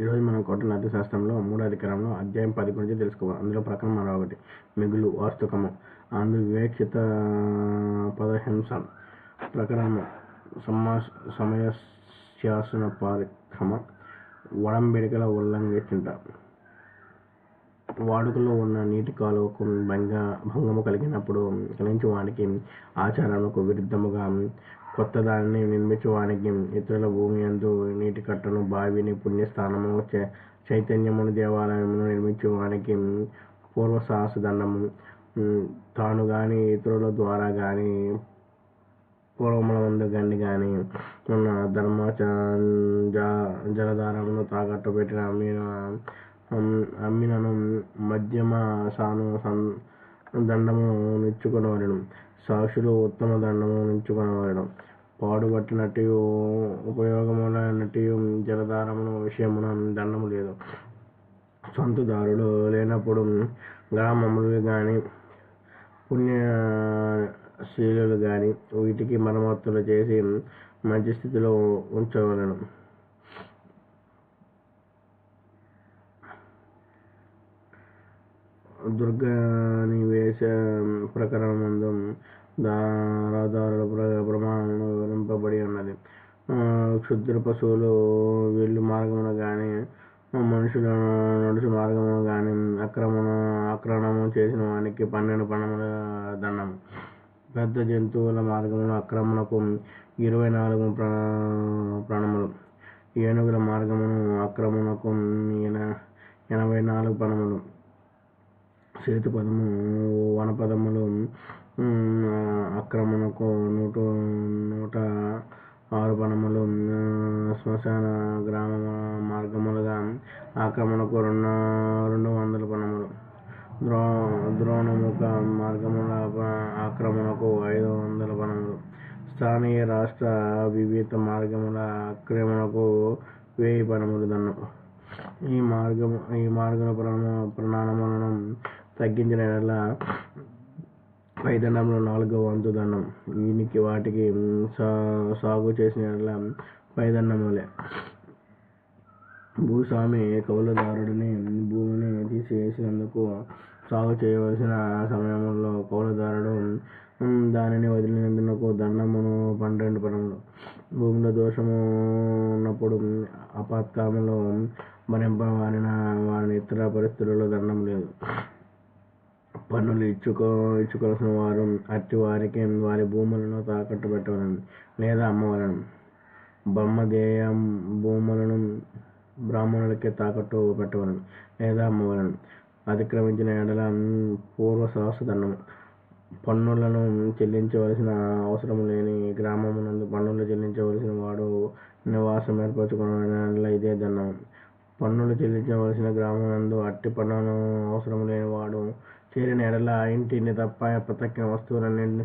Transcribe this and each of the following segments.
ఈరోజు మనం కౌటిల్య అర్థశాస్త్రంలో 3వ అధికరణంలో అధ్యాయం 10 గురించి తెలుసుకోవాలి. అందులో ప్రకరణం 1 మిగులు వాస్తుకము అందు వివేక్షిత పదహింస ప్రకరణము సమయశాసన పరిక్రమ ఒడంబడికల ఉల్లంఘించుట వాడుకలో ఉన్న నీటి కాలువకు భంగము కలిగించు వానికి ఆచారములకు విరుద్ధముగా కొత్త దానిని నిర్మించువానికి ఇతరుల భూమి యందు నీటి కట్టను బావిని పుణ్యస్థానము చైతన్యమును దేవాలయమును నిర్మించువానికి పూర్వసాహస దండము తాను గాని ఇతరుల ద్వారా గాని పూర్వముల ముందు గండి గాని ఉన్న ధర్మ జలధారమును తాకట్టు పెట్టిన అమ్మినను మధ్యమ సాను దండము నిచ్చుకొనవలెను. సాక్షులు ఉత్తమ దండము నిచ్చుకొనవలెను. పాడుబట్టినట్టు ఉపయోగములైనట్టు జలధారమును విషయమున దండము లేదు. సొంతదారులు లేనప్పుడు గ్రామములు గాని పుణ్యశీలులు గాని వీటికి మరమ్మతులు చేసి మంచి స్థితిలో ఉంచవలెను. దుర్గనివేశ ప్రకరణమందు రహదారుల ప్రమాణమును వివరింపబడి ఉన్నది. క్షుద్ర పశువులు వెళ్ళు మార్గమున గాని మనుషుల నడుచు మార్గమున గాని ఆక్రమణము చేసిన వానికి 12 పణముల దండము. పెద్ద జంతువుల మార్గమున ఆక్రమణకు 24 పణములు. ఏనుగుల మార్గమును ఆక్రమణకు 84 పణములు. సేతుపదము వనపదములు ఆక్రమణకు 106 పణములు. శ్మశాన గ్రామ మార్గములుగా ఆక్రమణకు 200 పణములు. ద్రోణముఖ మార్గముల ఆక్రమణకు 500 పణములు. స్థానీయ రాష్ట్ర వివిధ మార్గముల ఆక్రమణకు 1000 పణములు దండం. ఈ మార్గముల ప్రాణములను తగ్గించిన ఎడల పై దండములో 4వ వంతు దండం. వాటికి సాగు చేసిన ఎడల పై దండములే. భూస్వామి కౌలుదారుడిని భూమిని తీసివేసినందుకు సాగు చేయవలసిన సమయములో కౌలుదారుడు దానిని వదిలినందుకు దండమును 12 పణములు. భూమిలో దోషము ఉన్నప్పుడు అపత్కములో భరింపవారిన వారిని ఇతర పరిస్థితులలో దండం లేదు. పన్నులు ఇచ్చుకొనవలసిన వారు అట్టి వారికి వారి భూములను తాకట్టు పెట్టవలెను లేదా అమ్మవలెను. బ్రహ్మదేయ భూములను బ్రాహ్మణులకే తాకట్టు పెట్టవలెను లేదా అమ్మవలెను. అతిక్రమించిన ఎడల పూర్వసాహస దండము. పన్నులను చెల్లించవలసిన అవసరము లేని గ్రామమునందు పన్నులు చెల్లించవలసిన వాడు నివాసం ఏర్పరచుకున్న ఇదే దండము. పన్నులు చెల్లించవలసిన గ్రామమునందు అట్టి పన్నులు అవసరము లేని వాడు చేరిన ఎడల ఇంటిని తప్ప ప్రత్యేక వస్తువులన్నింటినీ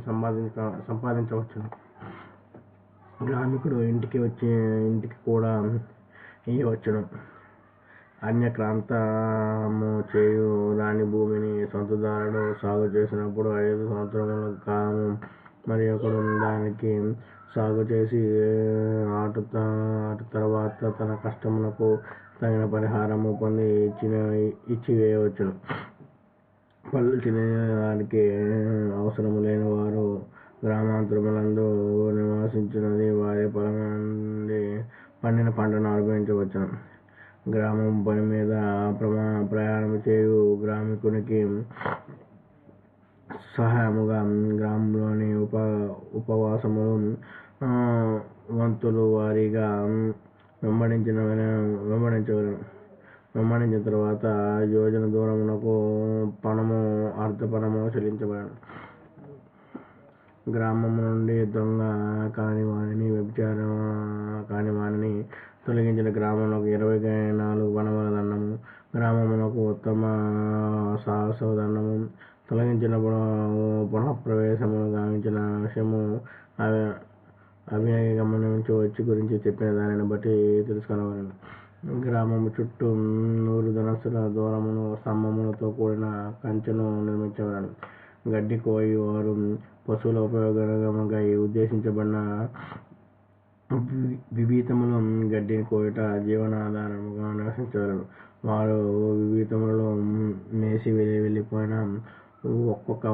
సంపాదించవచ్చును. గ్రామికుడు ఇంటికి కూడా ఇయ్యవచ్చును. అన్యక్రాంతము చేయు దాని భూమిని సొంతదారుడు సాగు చేసినప్పుడు 5 సంవత్సరముల కాలము మరి ఒకడు దానికి సాగు చేసి అటు తర్వాత తన కష్టమునకు తగిన పరిహారము పొంది ఇచ్చివేయవచ్చును. పళ్ళు తినడానికి అవసరము లేని వారు గ్రామాంతరములందు నివసించున్నది వారి పొలము నుండి పండిన పంటను అనుభవించవచ్చును. గ్రామం పని మీద ప్రయాణము చేయు గ్రామికునికి సహాయముగా గ్రామంలోని ఉపవాసములు వంతుల వారీగా వెంబడించవలెను. వెంబడించిన తర్వాత యోజన దూరమునకు పణము అర్ధపణము చెల్లించబడెను. గ్రామము నుండి దొంగ కాని వానిని వ్యభిచారం కాని వానిని తొలగించిన గ్రామమునకు 24 పణముల దండము. గ్రామమునకు ఉత్తమ సాహస దండము. తొలగించిన పునఃప్రవేశమును గావించిన విషయము అభిగమనించి వచ్చి గురించి చెప్పిన దానిని బట్టి తెలుసుకొనవలెను. గ్రామము చుట్టూ 100 ధనస్సుల దూరమును స్తంభములతో కూడిన కంచెను నిర్మించవలెను. గడ్డి కోయువారు పశువుల ఉపయోగముకై ఉద్దేశించబడిన వివిధములో గడ్డిని కోయుట జీవనాధారముగా నివసించగలరు. వారు వివిధములలో మేసి వెళ్ళిపోయిన ఒక్కొక్క